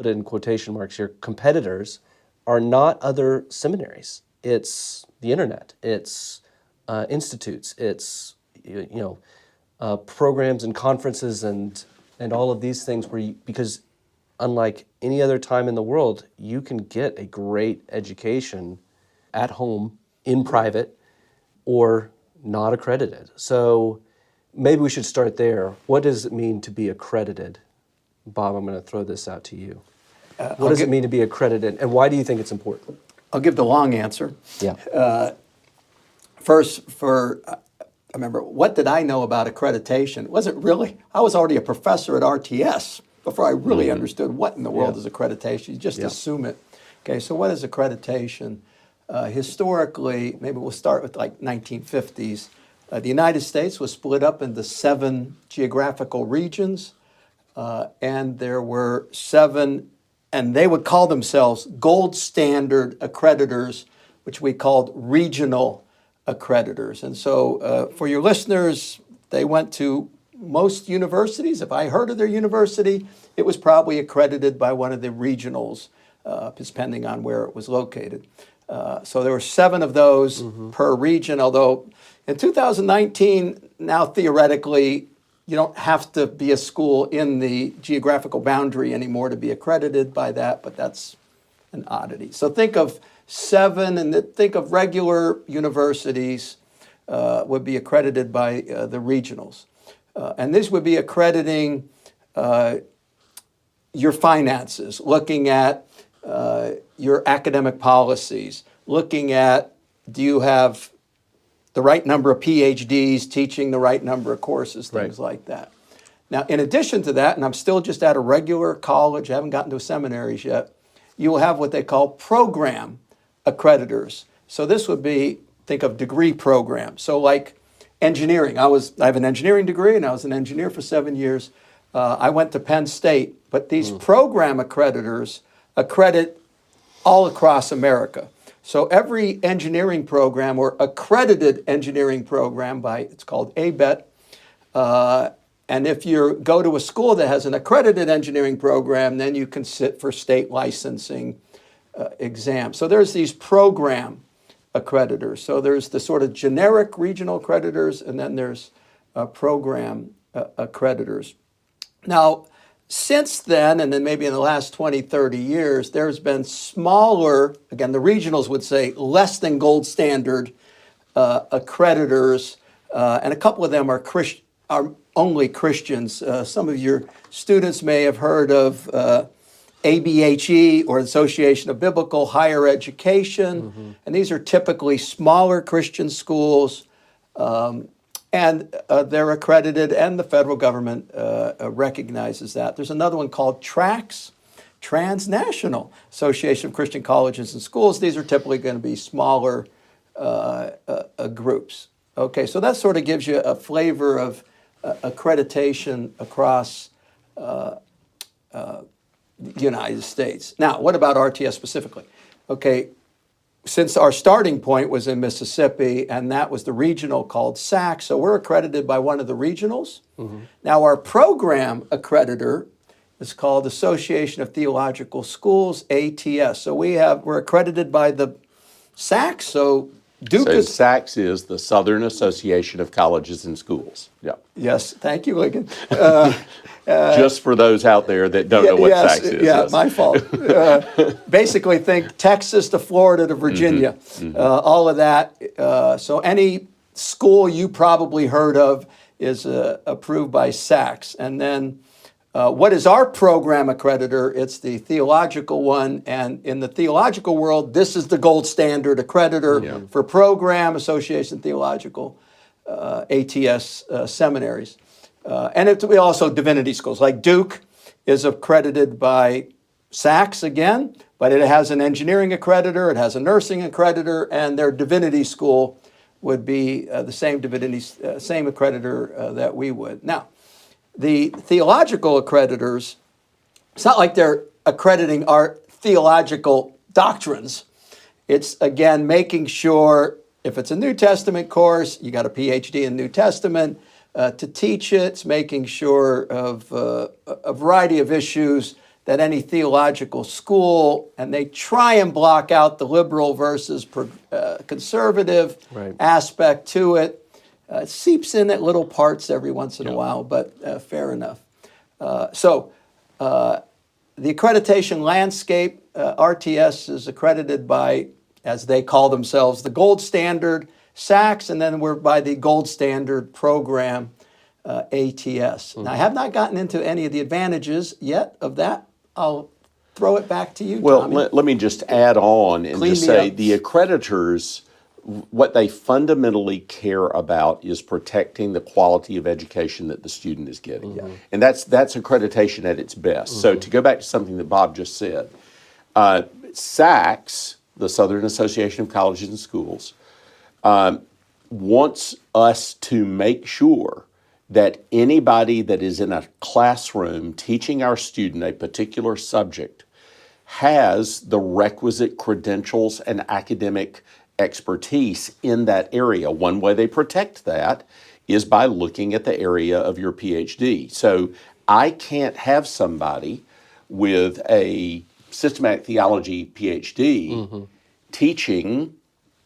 put it in quotation marks here, competitors are not other seminaries. It's the internet. It's institutes. It's programs and conferences and all of these things because unlike any other time in the world, you can get a great education at home, in private, or not accredited. So maybe we should start there. What does it mean to be accredited? Bob, I'm going to throw this out to you. What does it mean to be accredited, and why do you think it's important? I'll give the long answer. Yeah. First, I remember, what did I know about accreditation? It wasn't really, I was already a professor at RTS before I really understood what in the world is accreditation. You just assume it. Okay, so what is accreditation? Historically, maybe we'll start with like 1950s. The United States was split up into 7 geographical regions, and there were 7, and they would call themselves gold standard accreditors, which we called regional accreditors. And so for your listeners, they went to most universities. If I heard of their university, it was probably accredited by one of the regionals, depending on where it was located. So there were 7 of those per region, although in 2019, now theoretically, you don't have to be a school in the geographical boundary anymore to be accredited by that, but that's an oddity. So think of 7, and think of regular universities would be accredited by the regionals. And this would be accrediting your finances, looking at your academic policies, looking at, do you have the right number of PhDs, teaching the right number of courses, things like that. Now, in addition to that, and I'm still just at a regular college, I haven't gotten to seminaries yet, you will have what they call program accreditors. So this would be, think of degree programs. So like engineering, I have an engineering degree and I was an engineer for 7 years. I went to Penn State, but these program accreditors accredit all across America. So every engineering program or accredited engineering program it's called ABET, and if you go to a school that has an accredited engineering program, then you can sit for state licensing exams. So there's these program accreditors. So there's the sort of generic regional accreditors, and then there's program accreditors. Now, since then, and then maybe in the last 20, 30 years, there's been smaller, again, the regionals would say less than gold standard accreditors, and a couple of them are only Christians. Some of your students may have heard of ABHE, or Association of Biblical Higher Education, and these are typically smaller Christian schools, and they're accredited, and the federal government recognizes that. There's another one called TRACS, Transnational Association of Christian Colleges and Schools. These are typically going to be smaller groups. Okay, so that sort of gives you a flavor of accreditation across the United States. Now, what about RTS specifically? Okay, since our starting point was in Mississippi, and that was the regional called SAC, so we're accredited by one of the regionals. Now, our program accreditor is called Association of Theological Schools, ATS. So we're accredited by the SAC, so Duke so SACS is the Southern Association of Colleges and Schools. Yeah. Yes, thank you, Lincoln. Just for those out there that don't know what SACS is. Yeah, my fault. Basically, think Texas to Florida to Virginia, all of that. So any school you probably heard of is approved by SACS. And then what is our program accreditor? It's the theological one, and in the theological world, this is the gold standard accreditor for program, Association Theological, ATS seminaries. And it's also divinity schools, like Duke is accredited by SACS again, but it has an engineering accreditor, it has a nursing accreditor, and their divinity school would be the same accreditor that we would. Now, the theological accreditors, it's not like they're accrediting our theological doctrines. It's, again, making sure if it's a New Testament course, you got a PhD in New Testament to teach it. It's making sure of a variety of issues that any theological school, and they try and block out the liberal versus conservative Right. aspect to it. It seeps in at little parts every once in a while, but fair enough. So the accreditation landscape, RTS is accredited by, as they call themselves, the gold standard, SACS, and then we're by the gold standard program, ATS. Now, I have not gotten into any of the advantages yet of that. I'll throw it back to you, Well, Tommy. let me just add on and Clean just me say up. the accreditors, what they fundamentally care about is protecting the quality of education that the student is getting. And that's accreditation at its best. So to go back to something that Bob just said, SACS, the Southern Association of Colleges and Schools, wants us to make sure that anybody that is in a classroom teaching our student a particular subject has the requisite credentials and academic expertise in that area. One way they protect that is by looking at the area of your PhD. So I can't have somebody with a systematic theology PhD teaching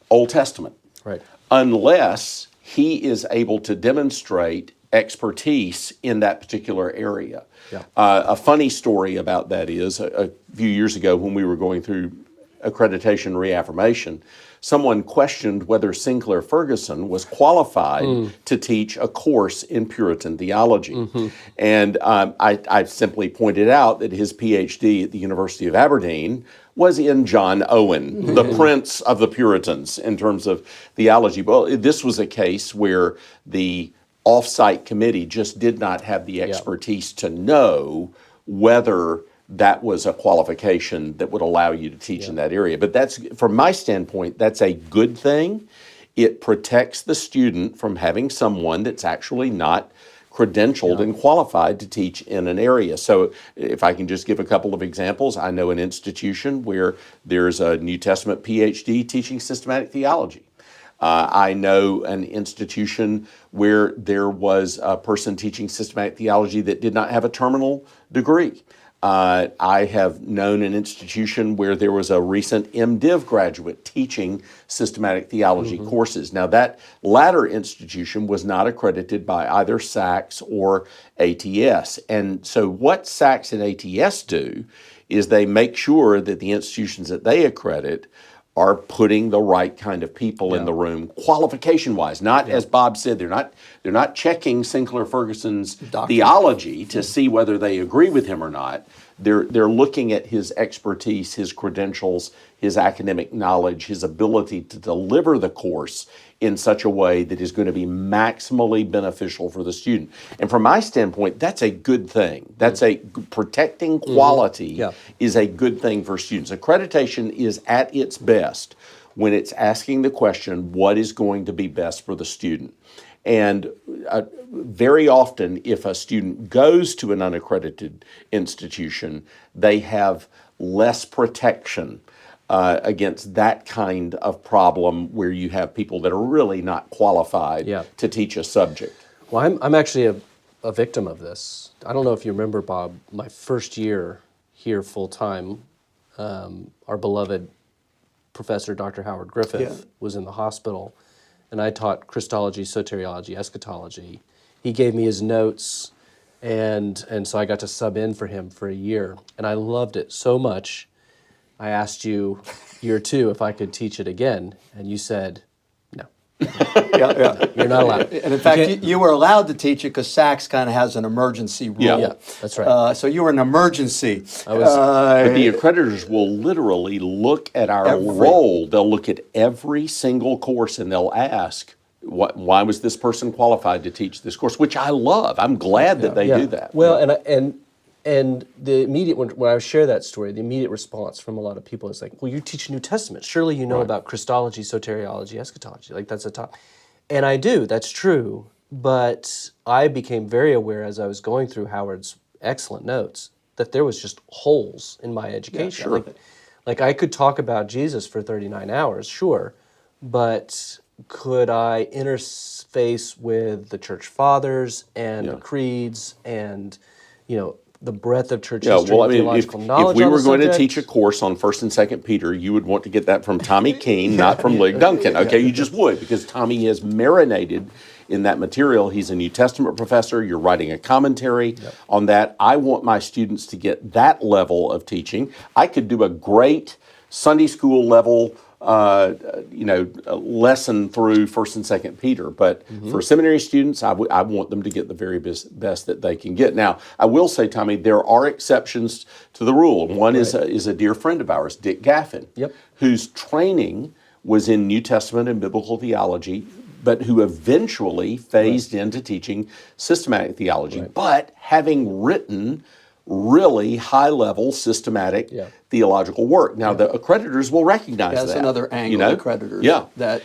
Old Testament. Right. Unless he is able to demonstrate expertise in that particular area. Yeah. A funny story about that is a few years ago when we were going through accreditation reaffirmation, someone questioned whether Sinclair Ferguson was qualified to teach a course in Puritan theology. And I simply pointed out that his PhD at the University of Aberdeen was in John Owen, the prince of the Puritans in terms of theology. Well, this was a case where the off-site committee just did not have the expertise to know whether that was a qualification that would allow you to teach in that area. But that's, from my standpoint, that's a good thing. It protects the student from having someone that's actually not credentialed and qualified to teach in an area. So if I can just give a couple of examples, I know an institution where there's a New Testament PhD teaching systematic theology. I know an institution where there was a person teaching systematic theology that did not have a terminal degree. I have known an institution where there was a recent MDiv graduate teaching systematic theology courses. Now, that latter institution was not accredited by either SACS or ATS. And so what SACS and ATS do is they make sure that the institutions that they accredit are putting the right kind of people in the room, qualification-wise. Not, as Bob said, they're not checking Sinclair Ferguson's theology to see whether they agree with him or not. They're looking at his expertise, his credentials, his academic knowledge, his ability to deliver the course in such a way that is going to be maximally beneficial for the student. And from my standpoint, that's a good thing. That's protecting quality is a good thing for students. Accreditation is at its best when it's asking the question, what is going to be best for the student? And very often, if a student goes to an unaccredited institution, they have less protection against that kind of problem where you have people that are really not qualified to teach a subject. Well, I'm actually a victim of this. I don't know if you remember, Bob, my first year here full-time, our beloved Professor Dr. Howard Griffith was in the hospital, and I taught Christology, Soteriology, Eschatology. He gave me his notes, and so I got to sub in for him for a year, and I loved it so much. I asked you year two if I could teach it again, and you said, no. You're not allowed. And in fact, you were allowed to teach it because SACS kind of has an emergency rule. Yeah, that's right. So you were an emergency. But the accreditors will literally look at our roll. They'll look at every single course and they'll ask, why was this person qualified to teach this course? Which I love. I'm glad that they do that. Well, and the immediate, when I share that story, the immediate response from a lot of people is like, well, you teach New Testament. Surely you know about Christology, Soteriology, Eschatology. Like, that's a top. And I do, that's true. But I became very aware as I was going through Howard's excellent notes that there was just holes in my education. Yeah, sure. Like I could talk about Jesus for 39 hours, sure, but could I interface with the church fathers and the creeds and, the breadth of church Yeah, history well, I and mean, theological if knowledge we on were the going to subject. teach a course on 1st and 2nd Peter, you would want to get that from Tommy Keene, not from Luke Duncan. Okay, you just would, because Tommy has marinated in that material. He's a New Testament professor. You're writing a commentary on that. I want my students to get that level of teaching. I could do a great Sunday school level lesson through 1st and 2nd Peter. But for seminary students, I want them to get the very best that they can get. Now, I will say, Tommy, there are exceptions to the rule. One is a dear friend of ours, Dick Gaffin, whose training was in New Testament and biblical theology, but who eventually phased into teaching systematic theology. But having written really high-level, systematic theological work. Now, the accreditors will recognize that. That's another angle of accreditors. Yeah. That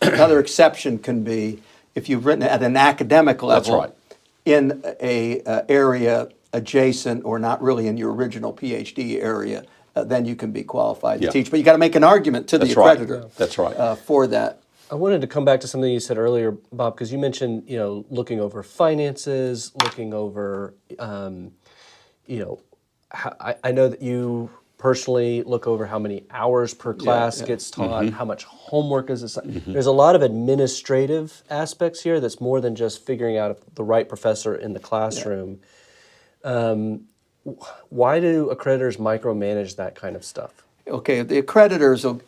another exception can be if you've written at an academic level in a area adjacent or not really in your original PhD area, then you can be qualified to teach. But you got to make an argument to the accreditor. That's right. For that. I wanted to come back to something you said earlier, Bob, because you mentioned, looking over finances, looking over, I know that you personally look over how many hours per class gets taught, how much homework is assigned. There's a lot of administrative aspects here that's more than just figuring out the right professor in the classroom. Why do accreditors micromanage that kind of stuff? Okay, the accreditors,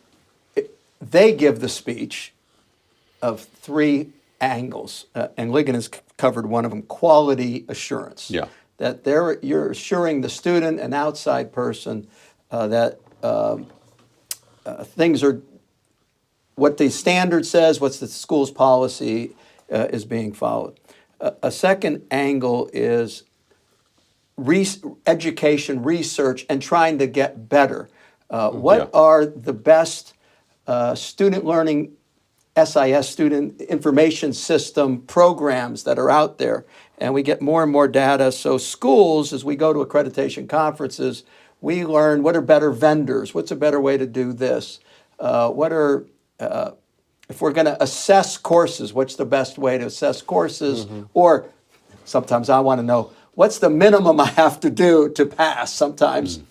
they give the speech of 3 angles, and Ligon has covered one of them: quality assurance. Yeah. That you're assuring the student, an outside person, that things are what the standard says, what's the school's policy is being followed. A second angle is education, research, and trying to get better. What are the best student learning SIS, student information system programs that are out there? And we get more and more data. So schools, as we go to accreditation conferences, we learn what are better vendors, what's a better way to do this, if we're going to assess courses, what's the best way to assess courses? Or sometimes I want to know, what's the minimum I have to do to pass? Sometimes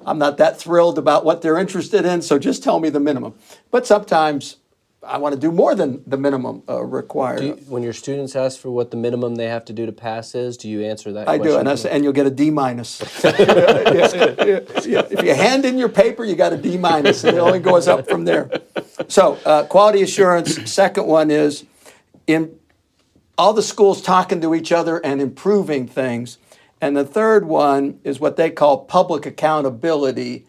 I'm not that thrilled about what they're interested in, so just tell me the minimum. But sometimes I want to do more than the minimum required. When your students ask for what the minimum they have to do to pass is, do you answer that I question? do, and I say, and you'll get a D minus. If you hand in your paper, you got a D minus, and it only goes up from there. So, quality assurance. Second one is in all the schools talking to each other and improving things. And the third one is what they call public accountability.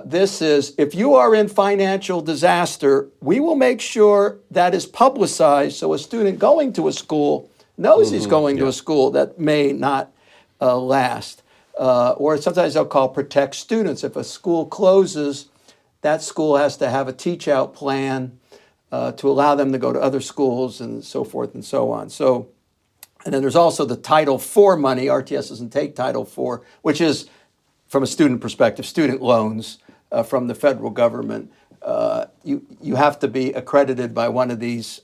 This is, if you are in financial disaster, we will make sure that is publicized so a student going to a school knows he's going to a school that may not last. Or sometimes they'll call protect students. If a school closes, that school has to have a teach-out plan to allow them to go to other schools and so forth and so on. So, and then there's also the Title IV money. RTS doesn't take Title IV, which is, from a student perspective, student loans from the federal government. You have to be accredited by one of these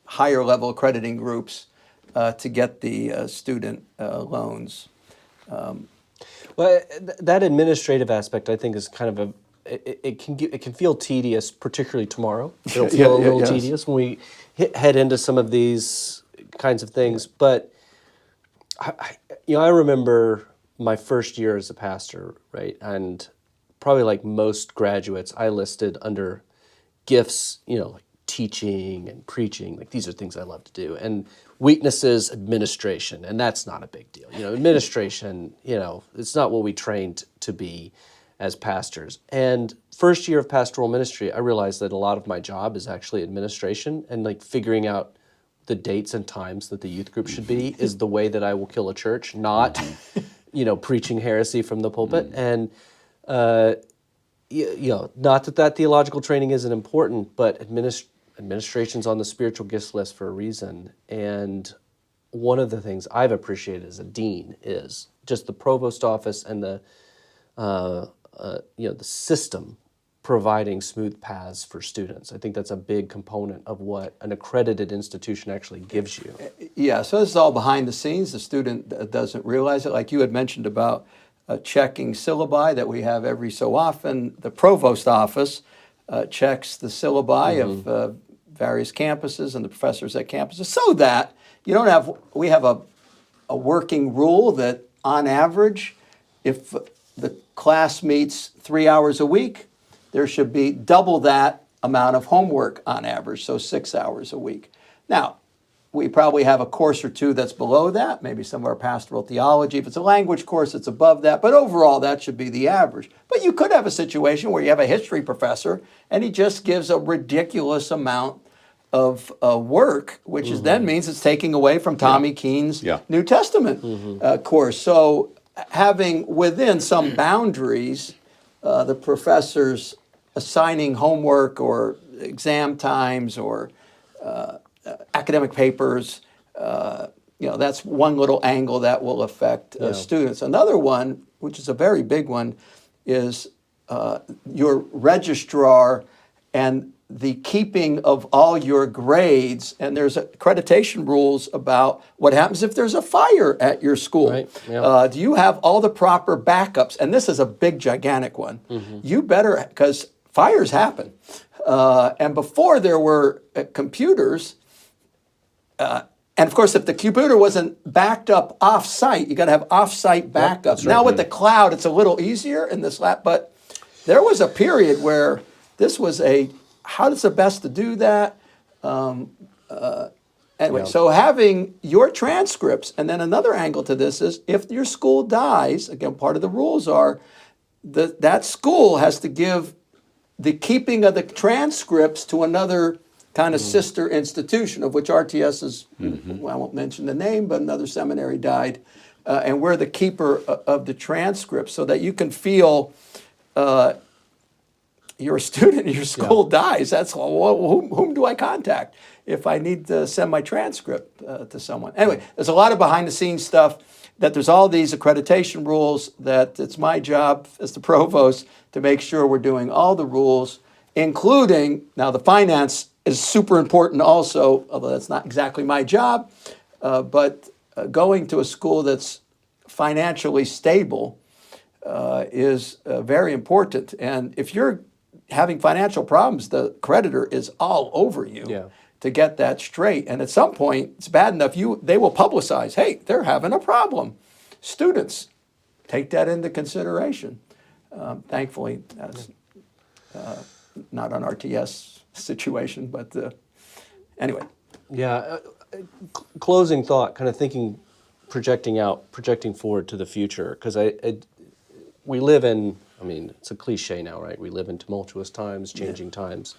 higher level accrediting groups to get the student loans. Well, that administrative aspect, I think, is kind of it can feel tedious, particularly tomorrow. It'll feel a little tedious when we head into some of these kinds of things. But I remember my first year as a pastor, right? And probably like most graduates, I listed under gifts, like teaching and preaching. Like, these are things I love to do. And weaknesses, administration, and that's not a big deal. Administration, it's not what we trained to be as pastors. And first year of pastoral ministry, I realized that a lot of my job is actually administration, and like figuring out the dates and times that the youth group should be is the way that I will kill a church, not, preaching heresy from the pulpit. And, not that theological training isn't important, but administration's on the spiritual gifts list for a reason. And one of the things I've appreciated as a dean is just the provost office and the system providing smooth paths for students. I think that's a big component of what an accredited institution actually gives you. Yeah, so this is all behind the scenes. The student doesn't realize it. Like you had mentioned about checking syllabi that we have every so often. The provost office checks the syllabi of various campuses and the professors at campuses, so that you don't have, we have a working rule that on average, if the class meets 3 hours a week, there should be double that amount of homework on average, so 6 hours a week. Now, we probably have a course or two that's below that, maybe some of our pastoral theology. If it's a language course, it's above that. But overall, that should be the average. But you could have a situation where you have a history professor and he just gives a ridiculous amount of work, which is then means it's taking away from Tommy Keene's New Testament course. So having within some boundaries, the professors assigning homework or exam times or academic papers, that's one little angle that will affect students. Another one, which is a very big one, is your registrar and the keeping of all your grades. And there's accreditation rules about what happens if there's a fire at your school. Right. Yeah. Do you have all the proper backups? And this is a big, gigantic one. You better, because fires happen. And before there were computers, and of course, if the computer wasn't backed up off-site, you got to have off-site backups. Now with the cloud, it's a little easier in this lab, but there was a period where this was how is the best to do that? Anyway, so having your transcripts, and then another angle to this is if your school dies, again, part of the rules are that school has to give the keeping of the transcripts to another kind of sister institution, of which RTS is, well, I won't mention the name, but another seminary died, and we're the keeper of the transcripts so that you can feel you're a student and your school dies. That's whom do I contact if I need to send my transcript to someone? Anyway, there's a lot of behind the scenes stuff, that there's all these accreditation rules, that it's my job as the provost to make sure we're doing all the rules, including, now the finance is super important also, although that's not exactly my job, but going to a school that's financially stable is very important. And if you're having financial problems, the creditor is all over you to get that straight. And at some point, it's bad enough, they will publicize, hey, they're having a problem. Students, take that into consideration. Thankfully, that's not an RTS situation, but anyway. Yeah, closing thought, kind of thinking, projecting forward to the future, because we live in, I mean, it's a cliche now, right? We live in tumultuous times, changing times.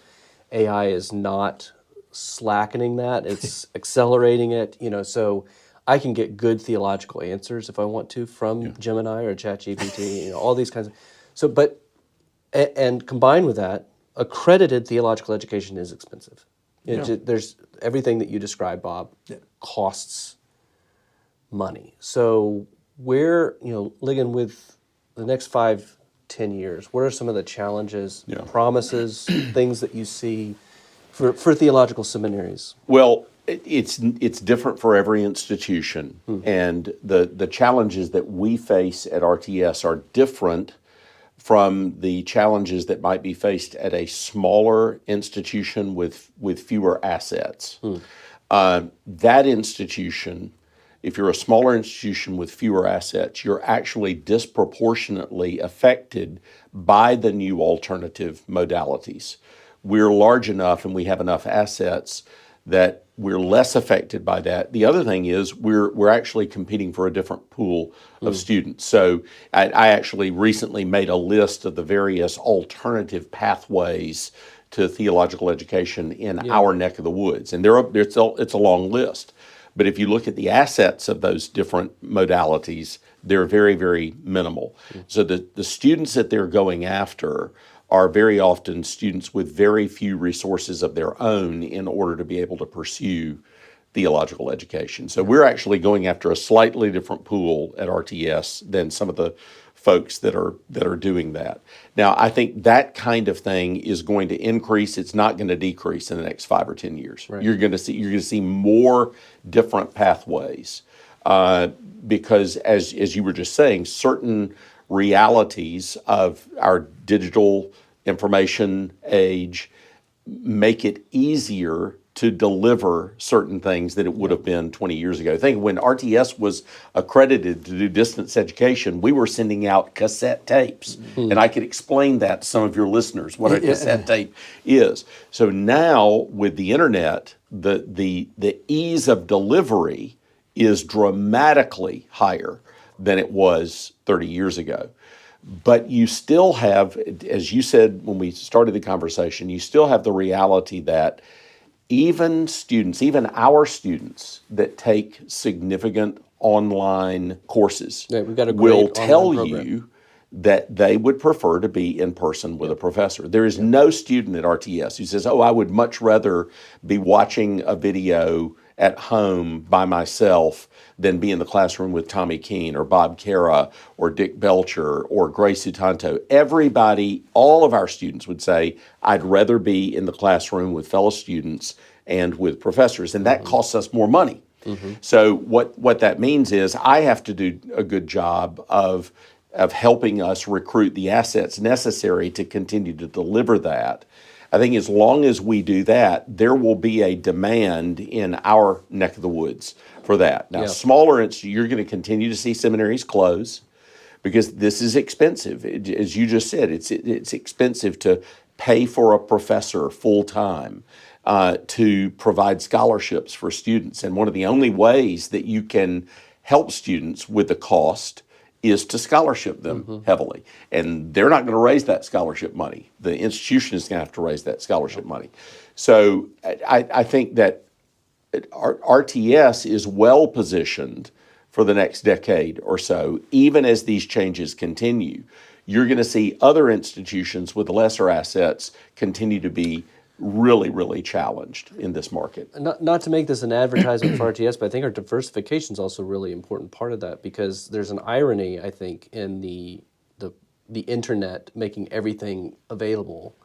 AI is not slackening that, it's accelerating it, so I can get good theological answers if I want to from Gemini or ChatGPT, all these kinds of, and combined with that, accredited theological education is expensive. There's everything that you described, Bob, costs money. So where, Ligon, with the next 5-10 years, what are some of the challenges, promises, things that you see for theological seminaries? Well, it's different for every institution, and the challenges that we face at RTS are different from the challenges that might be faced at a smaller institution with fewer assets. That institution, if you're a smaller institution with fewer assets, you're actually disproportionately affected by the new alternative modalities. We're large enough and we have enough assets that we're less affected by that. The other thing is we're actually competing for a different pool of students. So I actually recently made a list of the various alternative pathways to theological education in our neck of the woods, and it's a long list. But if you look at the assets of those different modalities, they're very, very minimal. So the students that they're going after are very often students with very few resources of their own in order to be able to pursue theological education. So we're actually going after a slightly different pool at RTS than some of the folks that are doing that. Now, I think that kind of thing is going to increase. It's not going to decrease in the next 5 or 10 years. Right. You're going to see more different pathways because, as you were just saying, certain realities of our digital information age make it easier to deliver certain things than it would have been 20 years ago. I think when RTS was accredited to do distance education, we were sending out cassette tapes. And I could explain that to some of your listeners, what a cassette tape is. So now with the internet, the ease of delivery is dramatically higher than it was 30 years ago. But you still have, as you said when we started the conversation, you still have the reality that even our students that take significant online courses we've got a great will tell online program. you that they would prefer to be in person with a professor. There is no student at RTS who says, oh, I would much rather be watching a video at home by myself than be in the classroom with Tommy Keene or Bob Cara or Dick Belcher or Grace Utanto. Everybody, all of our students would say, I'd rather be in the classroom with fellow students and with professors, and that costs us more money. So what that means is I have to do a good job of helping us recruit the assets necessary to continue to deliver that. I think as long as we do that, there will be a demand in our neck of the woods for that. Now, smaller institutions, you're going to continue to see seminaries close because this is expensive. As you just said, it's expensive to pay for a professor full time, to provide scholarships for students. And one of the only ways that you can help students with the cost is to scholarship them heavily. And they're not going to raise that scholarship money. The institution is going to have to raise that scholarship money. So I think that RTS is well positioned for the next decade or so, even as these changes continue. You're going to see other institutions with lesser assets continue to be really, really challenged in this market. Not to make this an advertisement for RTS, but I think our diversification is also a really important part of that because there's an irony, I think, in the internet making everything available,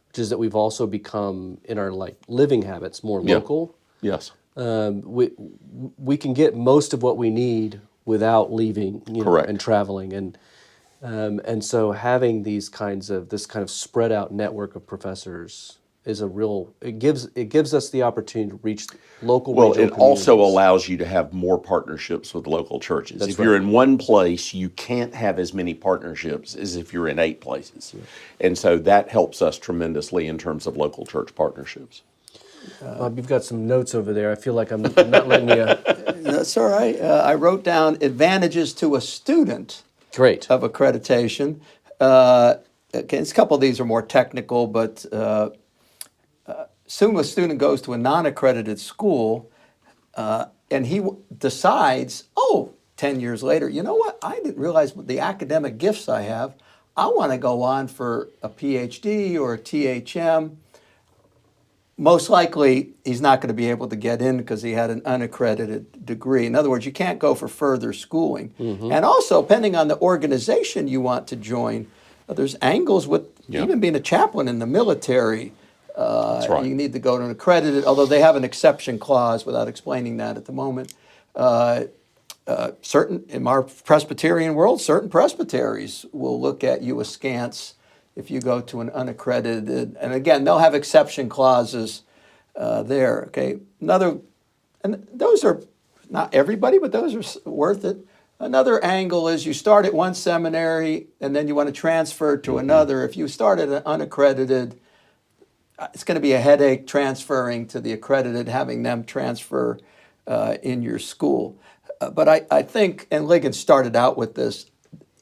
which is that we've also become, in our living habits, more local. Yes. We can get most of what we need without leaving, Correct. And traveling, and so having this kind of spread out network of professors is it gives us the opportunity to reach local. Well, regional it also communities. allows you to have more partnerships with local churches. That's if you're right. in one place, you can't have as many partnerships as if you're in 8 places. And so that helps us tremendously in terms of local church partnerships. Bob, you've got some notes over there. I feel like I'm not letting you. That's all right. I wrote down advantages to a student Great. of accreditation. Okay, a couple of these are more technical, but soon a student goes to a non-accredited school and he decides, 10 years later, you know what? I didn't realize the academic gifts I have. I want to go on for a PhD or a THM. Most likely, he's not going to be able to get in because he had an unaccredited degree. In other words, you can't go for further schooling. And also, depending on the organization you want to join, there's angles with even being a chaplain in the military. That's right. You need to go to an accredited, although they have an exception clause without explaining that at the moment. In our Presbyterian world, certain presbyteries will look at you askance if you go to an unaccredited, and again, they'll have exception clauses there. Okay, and those are not everybody, but those are worth it. Another angle is you start at one seminary and then you want to transfer to another. If you start at an unaccredited, it's going to be a headache transferring to the accredited, having them transfer in your school. But I think, and Ligon started out with this,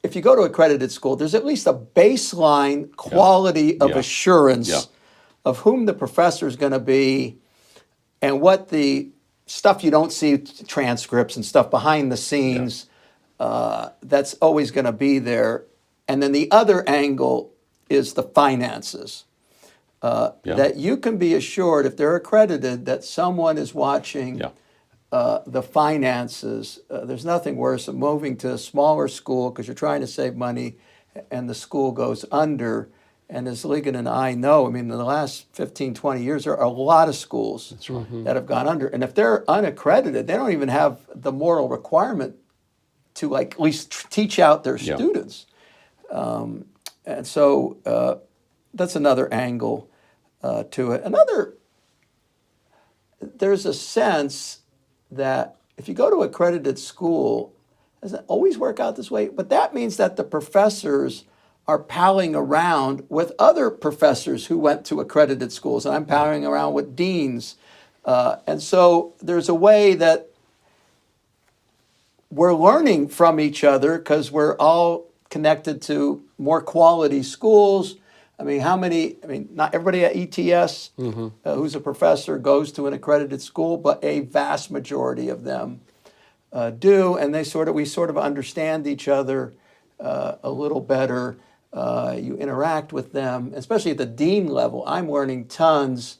if you go to accredited school, there's at least a baseline quality of assurance of whom the professor is going to be and what the stuff you don't see, transcripts and stuff behind the scenes, that's always going to be there. And then the other angle is the finances. That you can be assured, if they're accredited, that someone is watching the finances. There's nothing worse than moving to a smaller school because you're trying to save money and the school goes under. And as Ligon and I know, I mean, in the last 15, 20 years, there are a lot of schools that have gone under. And if they're unaccredited, they don't even have the moral requirement to like at least teach out their students. And so that's another angle to it. There's a sense that if you go to accredited school, it doesn't always work out this way, but that means that the professors are palling around with other professors who went to accredited schools, and I'm palling around with deans. And so there's a way that we're learning from each other because we're all connected to more quality schools. I mean, not everybody at ETS who's a professor goes to an accredited school, but a vast majority of them do, and we sort of understand each other a little better. You interact with them, especially at the dean level. I'm learning tons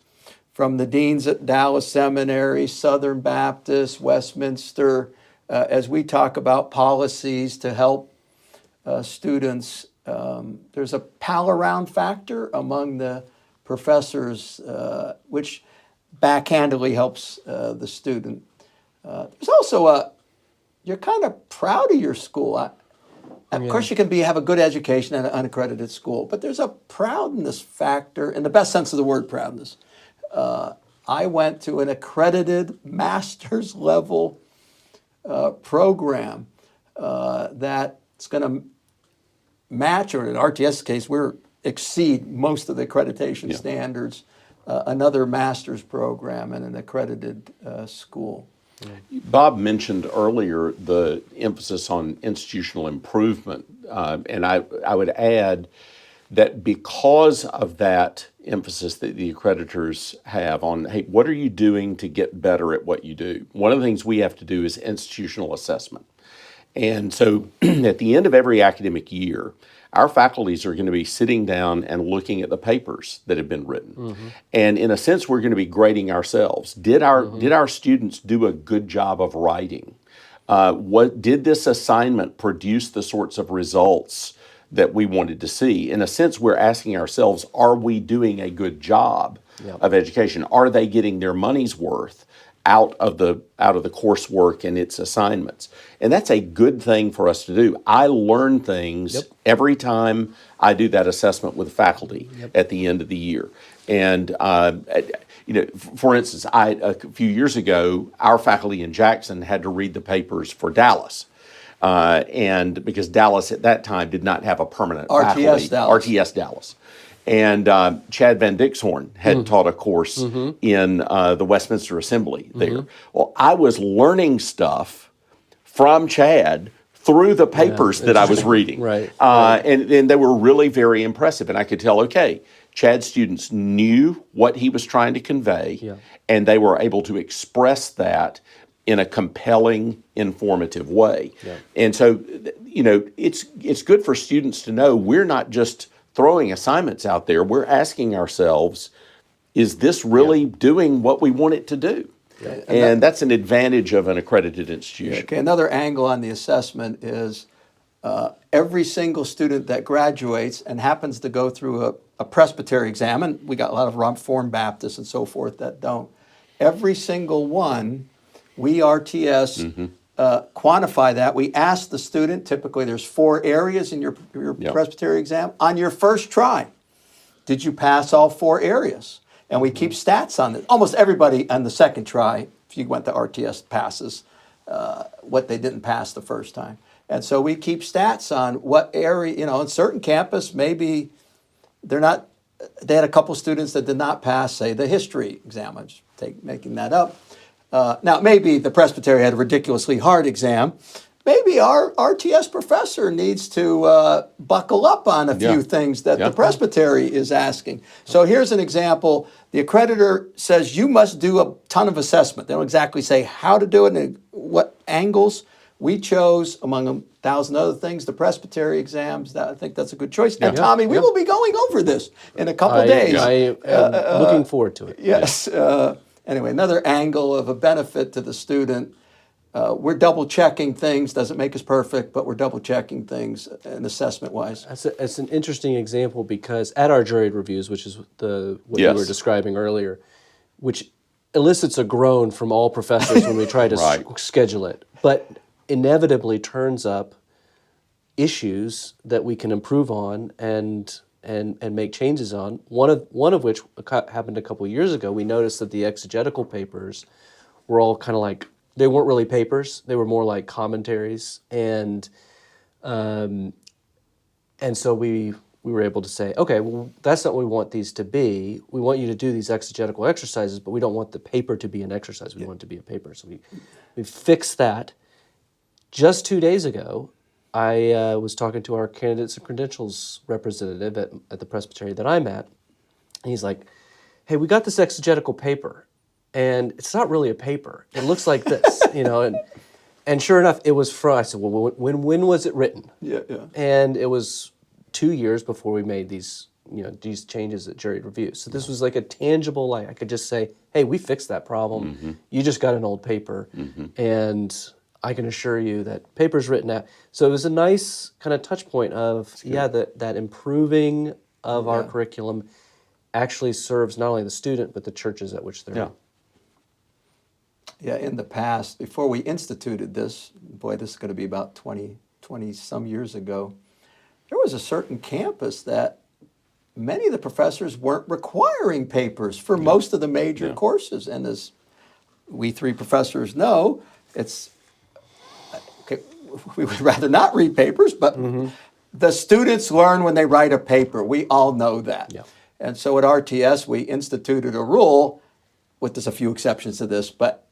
from the deans at Dallas Seminary, Southern Baptist, Westminster, as we talk about policies to help students. There's a pal-around factor among the professors, which backhandedly helps the student. There's also you're kind of proud of your school. Of course, you can have a good education at an unaccredited school, but there's a proudness factor, in the best sense of the word proudness. I went to an accredited master's level program that's going to match, or in RTS case, we're exceed most of the accreditation standards, another master's program in an accredited school. Bob mentioned earlier the emphasis on institutional improvement, and I would add that because of that emphasis that the accreditors have on, hey, what are you doing to get better at what you do? One of the things we have to do is institutional assessment. And so at the end of every academic year, our faculties are going to be sitting down and looking at the papers that have been written. And in a sense, we're going to be grading ourselves. Did our students do a good job of writing? Did this assignment produce the sorts of results that we wanted to see? In a sense, we're asking ourselves, are we doing a good job of education? Are they getting their money's worth out of the coursework and its assignments? And that's a good thing for us to do. I learn things every time I do that assessment with faculty at the end of the year. And for instance, a few years ago, our faculty in Jackson had to read the papers for Dallas. And because Dallas at that time did not have a permanent faculty. RTS Dallas. And Chad Van Dixhorn had taught a course in the Westminster Assembly there. Well, I was learning stuff from Chad through the papers that I was reading. And they were really very impressive. And I could tell, okay, Chad's students knew what he was trying to convey, and they were able to express that in a compelling, informative way. And so, it's good for students to know we're not just throwing assignments out there. We're asking ourselves, is this really doing what we want it to do? And that's an advantage of an accredited institution. Okay, another angle on the assessment is every single student that graduates and happens to go through a presbytery exam, and we got a lot of Reformed Baptists and so forth that don't, every single one, we RTS quantify that. We ask the student, typically there's 4 areas in your presbytery exam. On your first try, did you pass all 4 areas? And we keep stats on it. Almost everybody on the second try, if you went to RTS, passes what they didn't pass the first time. And so we keep stats on what area, in certain campus, maybe they had a couple students that did not pass, say, the history exam. I'm just making that up. Now, maybe the presbytery had a ridiculously hard exam. Maybe our RTS professor needs to buckle up on a few things that the presbytery is asking. So here's an example. The accreditor says you must do a ton of assessment. They don't exactly say how to do it and what angles. We chose, among 1,000 other things, the presbytery exams. I think that's a good choice. Now, Tommy, we will be going over this in a couple days. I am looking forward to it. Yes. anyway, another angle of a benefit to the student. We're double checking things. Doesn't make us perfect, but we're double checking things and assessment wise. That's an interesting example because at our juried reviews, which is what you Yes. were describing earlier, which elicits a groan from all professors when we try to Right. schedule it, but inevitably turns up issues that we can improve on and make changes on. One of which happened a couple of years ago. We noticed that the exegetical papers were all kind of like, they weren't really papers; they were more like commentaries, and so we were able to say, okay, well, that's not what we want these to be. We want you to do these exegetical exercises, but we don't want the paper to be an exercise. We want it to be a paper. So we fixed that. Just 2 days ago, I was talking to our candidates and credentials representative at the Presbytery that I'm at, and he's like, hey, we got this exegetical paper, and it's not really a paper. It looks like this, and sure enough, it was from, I said, well, when was it written? Yeah. And it was 2 years before we made these changes at juried review. So this was like a tangible, like I could just say, hey, we fixed that problem. Mm-hmm. You just got an old paper. And I can assure you that paper's written out. So it was a nice kind of touch point of, that improving of our curriculum actually serves not only the student, but the churches at which they're in. Yeah, in the past, before we instituted this, boy, this is going to be about 20 some years ago, there was a certain campus that many of the professors weren't requiring papers for most of the major courses. And as we three professors know, it's, okay, we would rather not read papers, but the students learn when they write a paper. We all know that. Yeah. And so at RTS, we instituted a rule, with there's a few exceptions to this, but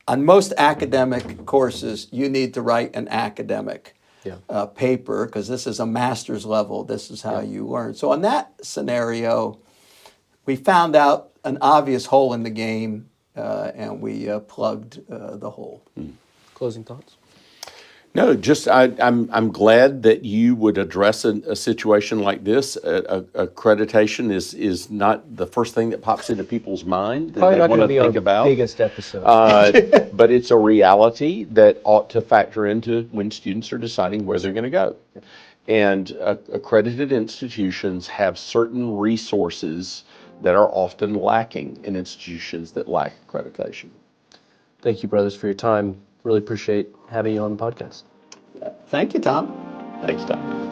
on most academic courses, you need to write an academic paper, because this is a master's level. This is how you learn. So in that scenario, we found out an obvious hole in the game, and we plugged the hole. Closing thoughts? No, just I'm glad that you would address a situation like this. Accreditation is not the first thing that pops into people's mind that Probably they not want going to to be think our about. biggest episode. But it's a reality that ought to factor into when students are deciding where they're going to go. And accredited institutions have certain resources that are often lacking in institutions that lack accreditation. Thank you, brothers, for your time. Really appreciate having you on the podcast. Thank you, Tom. Thanks, Tom.